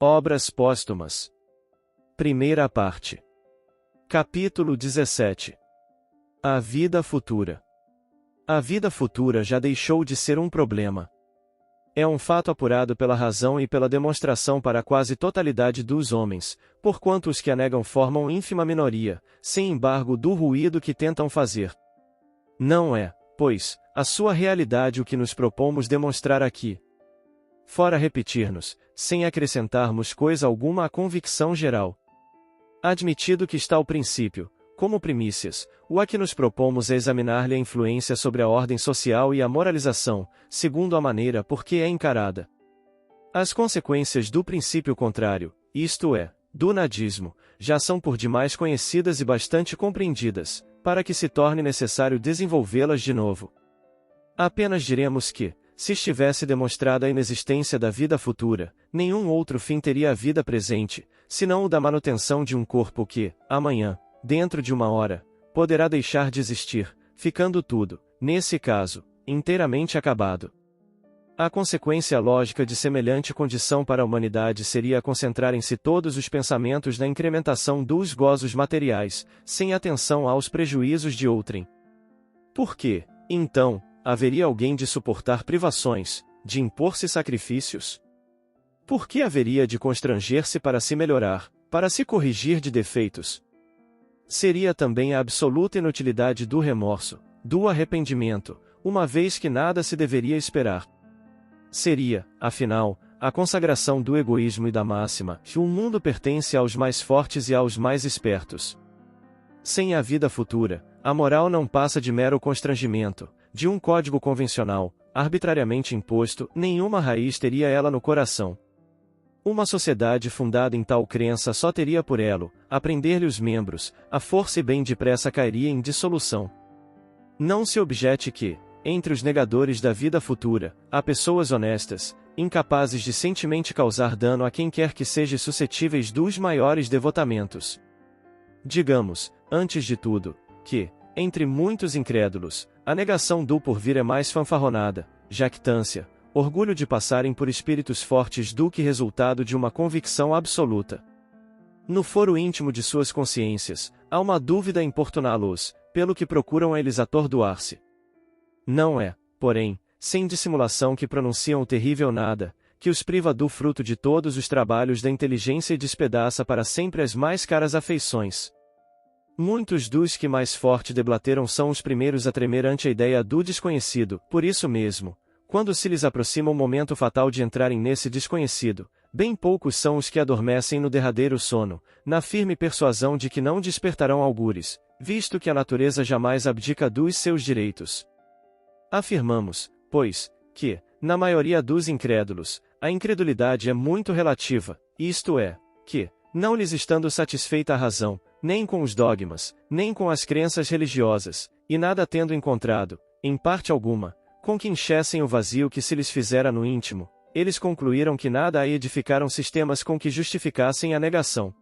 Obras póstumas. Primeira parte. Capítulo 17. A vida futura. A vida futura já deixou de ser um problema. É um fato apurado pela razão e pela demonstração para a quase totalidade dos homens, porquanto os que a negam formam ínfima minoria, sem embargo do ruído que tentam fazer. Não é, pois, a sua realidade o que nos propomos demonstrar aqui. Fora repetir-nos, sem acrescentarmos coisa alguma à convicção geral. Admitido que está o princípio, como primícias, o a que nos propomos é examinar-lhe a influência sobre a ordem social e a moralização, segundo a maneira por que é encarada. As consequências do princípio contrário, isto é, do nadismo, já são por demais conhecidas e bastante compreendidas, para que se torne necessário desenvolvê-las de novo. Apenas diremos que, se estivesse demonstrada a inexistência da vida futura, nenhum outro fim teria a vida presente, senão o da manutenção de um corpo que, amanhã, dentro de uma hora, poderá deixar de existir, ficando tudo, nesse caso, inteiramente acabado. A consequência lógica de semelhante condição para a humanidade seria concentrar em si todos os pensamentos na incrementação dos gozos materiais, sem atenção aos prejuízos de outrem. Por quê, então, haveria alguém de suportar privações, de impor-se sacrifícios? Por que haveria de constranger-se para se melhorar, para se corrigir de defeitos? Seria também a absoluta inutilidade do remorso, do arrependimento, uma vez que nada se deveria esperar. Seria, afinal, a consagração do egoísmo e da máxima que o mundo pertence aos mais fortes e aos mais espertos. Sem a vida futura, a moral não passa de mero constrangimento, de um código convencional, arbitrariamente imposto, nenhuma raiz teria ela no coração. Uma sociedade fundada em tal crença só teria por elo, a prender-lhe os membros, a força e bem depressa cairia em dissolução. Não se objete que, entre os negadores da vida futura, há pessoas honestas, incapazes de sentimente causar dano a quem quer que seja suscetíveis dos maiores devotamentos. Digamos, antes de tudo, que, entre muitos incrédulos, a negação do porvir é mais fanfarronada, jactância, orgulho de passarem por espíritos fortes do que resultado de uma convicção absoluta. No foro íntimo de suas consciências, há uma dúvida a importuná-los, pelo que procuram a eles atordoar-se. Não é, porém, sem dissimulação que pronunciam o terrível nada, que os priva do fruto de todos os trabalhos da inteligência e despedaça para sempre as mais caras afeições. Muitos dos que mais forte deblateram são os primeiros a tremer ante a ideia do desconhecido, por isso mesmo, quando se lhes aproxima o momento fatal de entrarem nesse desconhecido, bem poucos são os que adormecem no derradeiro sono, na firme persuasão de que não despertarão algures, visto que a natureza jamais abdica dos seus direitos. Afirmamos, pois, que, na maioria dos incrédulos, a incredulidade é muito relativa, isto é, que, não lhes estando satisfeita a razão, nem com os dogmas, nem com as crenças religiosas, e nada tendo encontrado, em parte alguma, com que enchessem o vazio que se lhes fizera no íntimo, eles concluíram que nada aí edificaram sistemas com que justificassem a negação.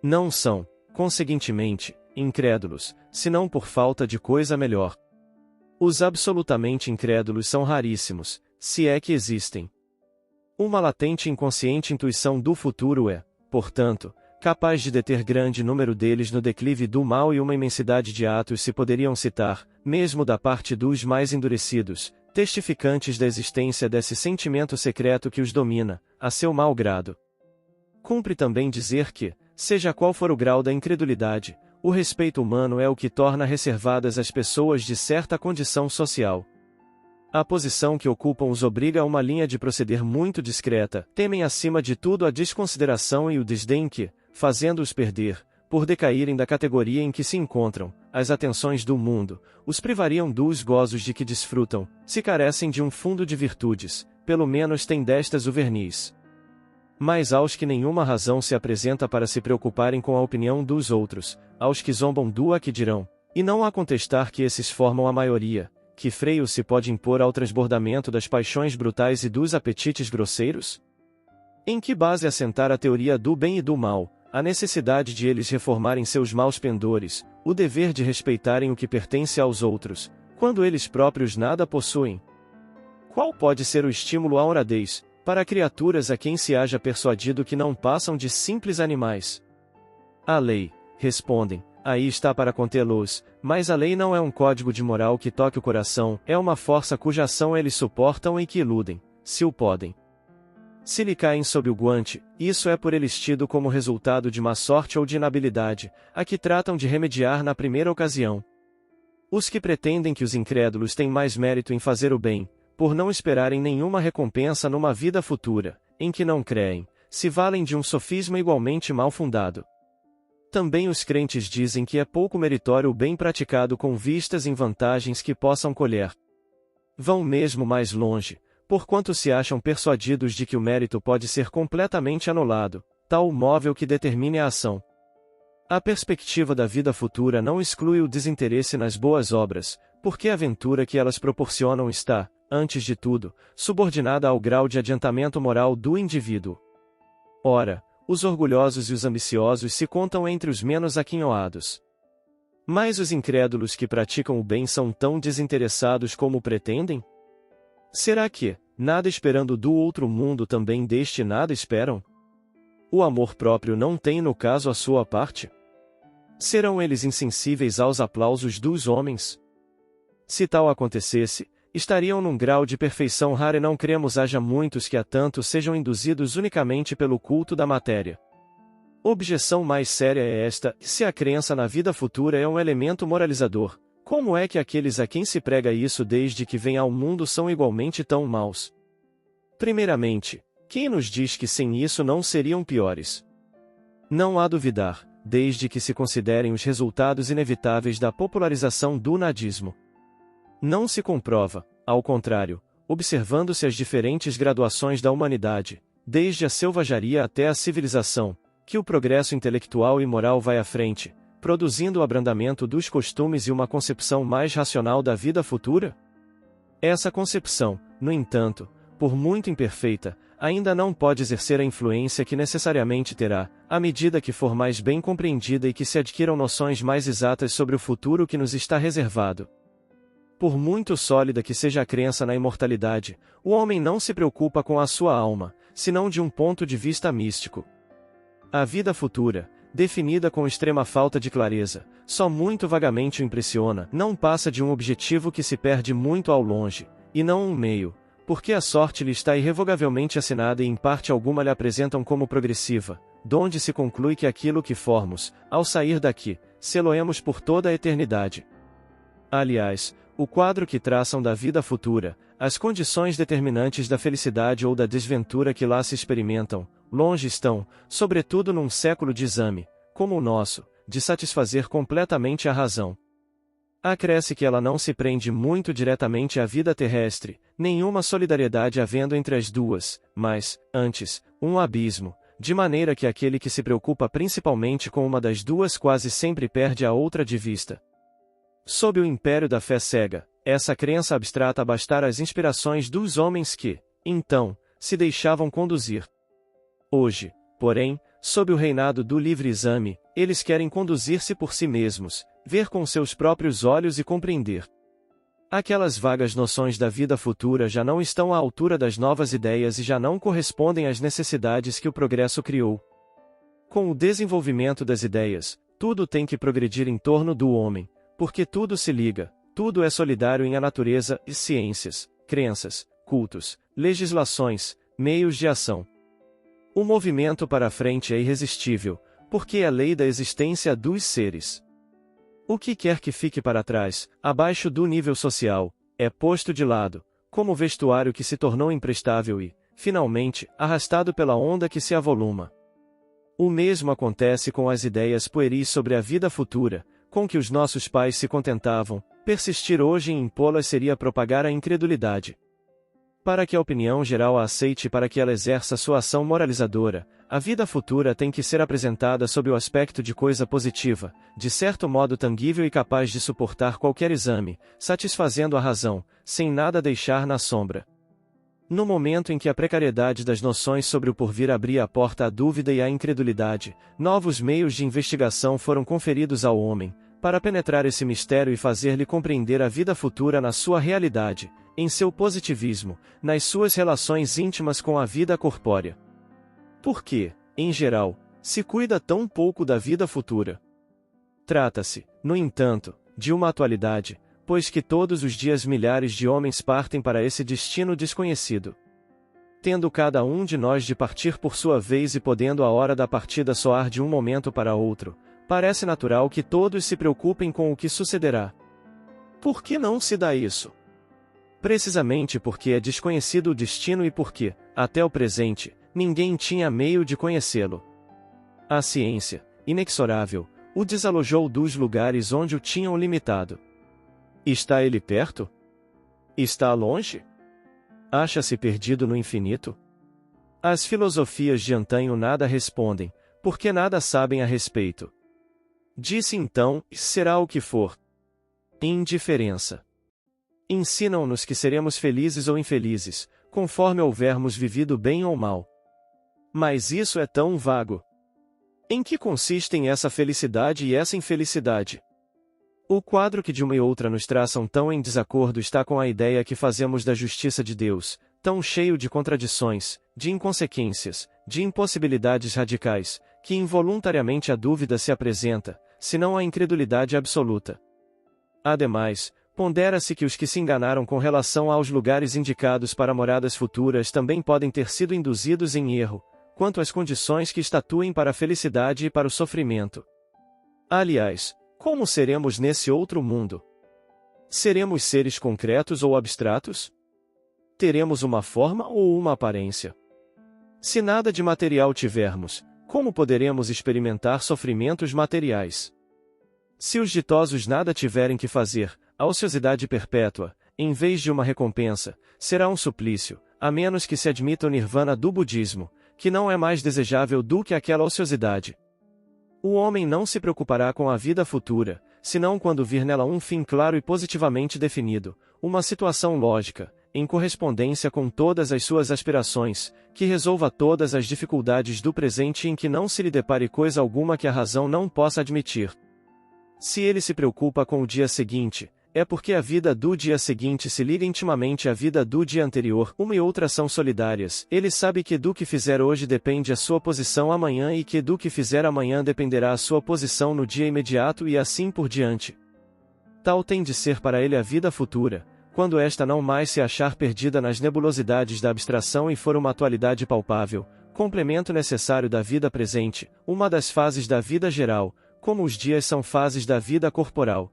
Não são, conseguintemente, incrédulos, senão por falta de coisa melhor. Os absolutamente incrédulos são raríssimos, se é que existem. Uma latente e inconsciente intuição do futuro é, portanto, capaz de deter grande número deles no declive do mal, e uma imensidade de atos se poderiam citar, mesmo da parte dos mais endurecidos, testificantes da existência desse sentimento secreto que os domina, a seu mau grado. Cumpre também dizer que, seja qual for o grau da incredulidade, o respeito humano é o que torna reservadas as pessoas de certa condição social. A posição que ocupam os obriga a uma linha de proceder muito discreta, temem acima de tudo a desconsideração e o desdém que, fazendo-os perder, por decaírem da categoria em que se encontram, as atenções do mundo, os privariam dos gozos de que desfrutam, se carecem de um fundo de virtudes, pelo menos têm destas o verniz. Mas aos que nenhuma razão se apresenta para se preocuparem com a opinião dos outros, aos que zombam do a que dirão, e não há contestar que esses formam a maioria, que freio se pode impor ao transbordamento das paixões brutais e dos apetites grosseiros? Em que base assentar a teoria do bem e do mal, a necessidade de eles reformarem seus maus pendores, o dever de respeitarem o que pertence aos outros, quando eles próprios nada possuem? Qual pode ser o estímulo à honradez, para criaturas a quem se haja persuadido que não passam de simples animais. A lei, respondem, aí está para contê-los, mas a lei não é um código de moral que toque o coração, é uma força cuja ação eles suportam e que iludem, se o podem. Se lhe caem sob o guante, isso é por eles tido como resultado de má sorte ou de inabilidade, a que tratam de remediar na primeira ocasião. Os que pretendem que os incrédulos têm mais mérito em fazer o bem, por não esperarem nenhuma recompensa numa vida futura, em que não creem, se valem de um sofisma igualmente mal fundado. Também os crentes dizem que é pouco meritório o bem praticado com vistas em vantagens que possam colher. Vão mesmo mais longe, porquanto se acham persuadidos de que o mérito pode ser completamente anulado, tal o móvel que determine a ação. A perspectiva da vida futura não exclui o desinteresse nas boas obras, porque a ventura que elas proporcionam está, antes de tudo, subordinada ao grau de adiantamento moral do indivíduo. Ora, os orgulhosos e os ambiciosos se contam entre os menos aquinhoados. Mas os incrédulos que praticam o bem são tão desinteressados como pretendem? Será que, nada esperando do outro mundo também deste nada esperam? O amor próprio não tem no caso a sua parte? Serão eles insensíveis aos aplausos dos homens? Se tal acontecesse, estariam num grau de perfeição rara e não cremos haja muitos que a tanto sejam induzidos unicamente pelo culto da matéria. Objeção mais séria é esta: se a crença na vida futura é um elemento moralizador, como é que aqueles a quem se prega isso desde que vem ao mundo são igualmente tão maus? Primeiramente, quem nos diz que sem isso não seriam piores? Não há duvidar, desde que se considerem os resultados inevitáveis da popularização do nadismo. Não se comprova, ao contrário, observando-se as diferentes graduações da humanidade, desde a selvageria até a civilização, que o progresso intelectual e moral vai à frente, produzindo o abrandamento dos costumes e uma concepção mais racional da vida futura? Essa concepção, no entanto, por muito imperfeita, ainda não pode exercer a influência que necessariamente terá, à medida que for mais bem compreendida e que se adquiram noções mais exatas sobre o futuro que nos está reservado. Por muito sólida que seja a crença na imortalidade, o homem não se preocupa com a sua alma, senão de um ponto de vista místico. A vida futura, definida com extrema falta de clareza, só muito vagamente o impressiona, não passa de um objetivo que se perde muito ao longe, e não um meio, porque a sorte lhe está irrevogavelmente assinada e em parte alguma lhe apresentam como progressiva, donde se conclui que aquilo que formos, ao sair daqui, sê-lo-emos por toda a eternidade. Aliás, o quadro que traçam da vida futura, as condições determinantes da felicidade ou da desventura que lá se experimentam, longe estão, sobretudo num século de exame, como o nosso, de satisfazer completamente a razão. Acresce que ela não se prende muito diretamente à vida terrestre, nenhuma solidariedade havendo entre as duas, mas, antes, um abismo, de maneira que aquele que se preocupa principalmente com uma das duas quase sempre perde a outra de vista. Sob o império da fé cega, essa crença abstrata bastara às inspirações dos homens que, então, se deixavam conduzir. Hoje, porém, sob o reinado do livre exame, eles querem conduzir-se por si mesmos, ver com seus próprios olhos e compreender. Aquelas vagas noções da vida futura já não estão à altura das novas ideias e já não correspondem às necessidades que o progresso criou. Com o desenvolvimento das ideias, tudo tem que progredir em torno do homem, porque tudo se liga, tudo é solidário em a natureza e ciências, crenças, cultos, legislações, meios de ação. O movimento para a frente é irresistível, porque é a lei da existência dos seres. O que quer que fique para trás, abaixo do nível social, é posto de lado, como vestuário que se tornou imprestável e, finalmente, arrastado pela onda que se avoluma. O mesmo acontece com as ideias pueris sobre a vida futura, com que os nossos pais se contentavam. Persistir hoje em impô-las seria propagar a incredulidade. Para que a opinião geral a aceite e para que ela exerça sua ação moralizadora, a vida futura tem que ser apresentada sob o aspecto de coisa positiva, de certo modo tangível e capaz de suportar qualquer exame, satisfazendo a razão, sem nada deixar na sombra. No momento em que a precariedade das noções sobre o porvir abria a porta à dúvida e à incredulidade, novos meios de investigação foram conferidos ao homem, para penetrar esse mistério e fazer-lhe compreender a vida futura na sua realidade, em seu positivismo, nas suas relações íntimas com a vida corpórea. Por que, em geral, se cuida tão pouco da vida futura? Trata-se, no entanto, de uma atualidade, pois que todos os dias milhares de homens partem para esse destino desconhecido. Tendo cada um de nós de partir por sua vez e podendo a hora da partida soar de um momento para outro, parece natural que todos se preocupem com o que sucederá. Por que não se dá isso? Precisamente porque é desconhecido o destino e porque, até o presente, ninguém tinha meio de conhecê-lo. A ciência, inexorável, o desalojou dos lugares onde o tinham limitado. Está ele perto? Está longe? Acha-se perdido no infinito? As filosofias de antanho nada respondem, porque nada sabem a respeito. Disse então, será o que for. Indiferença. Ensinam-nos que seremos felizes ou infelizes, conforme houvermos vivido bem ou mal. Mas isso é tão vago. Em que consistem essa felicidade e essa infelicidade? O quadro que de uma e outra nos traçam tão em desacordo está com a ideia que fazemos da justiça de Deus, tão cheio de contradições, de inconsequências, de impossibilidades radicais, que involuntariamente a dúvida se apresenta, senão a incredulidade absoluta. Ademais, pondera-se que os que se enganaram com relação aos lugares indicados para moradas futuras também podem ter sido induzidos em erro, quanto às condições que estatuem para a felicidade e para o sofrimento. Aliás, como seremos nesse outro mundo? Seremos seres concretos ou abstratos? Teremos uma forma ou uma aparência? Se nada de material tivermos, como poderemos experimentar sofrimentos materiais? Se os ditosos nada tiverem que fazer, a ociosidade perpétua, em vez de uma recompensa, será um suplício, a menos que se admita o nirvana do budismo, que não é mais desejável do que aquela ociosidade. O homem não se preocupará com a vida futura, senão quando vir nela um fim claro e positivamente definido, uma situação lógica, em correspondência com todas as suas aspirações, que resolva todas as dificuldades do presente e em que não se lhe depare coisa alguma que a razão não possa admitir. Se ele se preocupa com o dia seguinte, é porque a vida do dia seguinte se liga intimamente à vida do dia anterior, uma e outra são solidárias. Ele sabe que do que fizer hoje depende a sua posição amanhã e que do que fizer amanhã dependerá a sua posição no dia imediato e assim por diante. Tal tem de ser para ele a vida futura, quando esta não mais se achar perdida nas nebulosidades da abstração e for uma atualidade palpável, complemento necessário da vida presente, uma das fases da vida geral, como os dias são fases da vida corporal.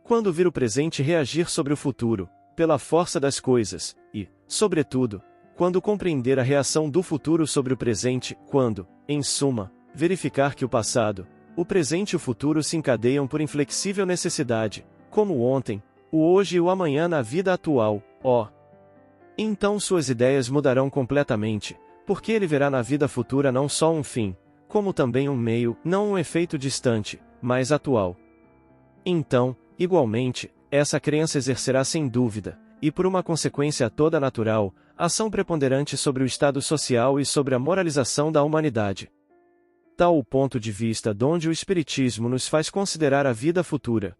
Quando vir o presente reagir sobre o futuro, pela força das coisas, e, sobretudo, quando compreender a reação do futuro sobre o presente, quando, em suma, verificar que o passado, o presente e o futuro se encadeiam por inflexível necessidade, como o ontem, o hoje e o amanhã na vida atual, então suas ideias mudarão completamente, porque ele verá na vida futura não só um fim, como também um meio, não um efeito distante, mas atual. Então, igualmente, essa crença exercerá sem dúvida, e por uma consequência toda natural, ação preponderante sobre o estado social e sobre a moralização da humanidade. Tal o ponto de vista donde o Espiritismo nos faz considerar a vida futura.